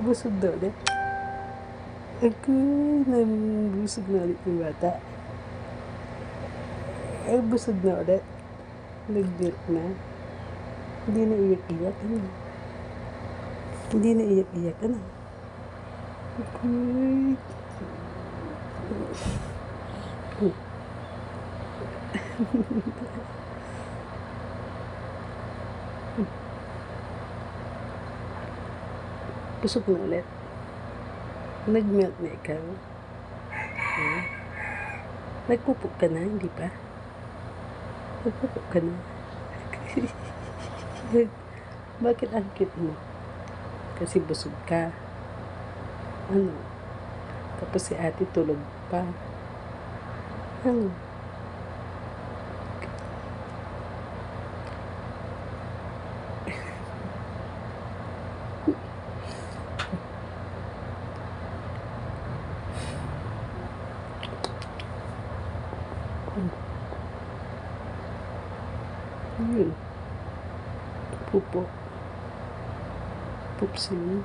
Busog na ulit. Ako, busog na ulit yung bata. Ay, busog na ulit. Nag-milk na. Hindi na iyak-iyak, ano? Hindi na iyak-iyak, ano? Okay. Busog na ulit. Nag-melt na ikaw. Nagpupok ka na, hindi pa? Nagpupok ka na. Bakit ang cute mo? Kasi busog ka. Ano? Tapos si ate tulog pa. Ano? Yun. Pupo. Pupsi.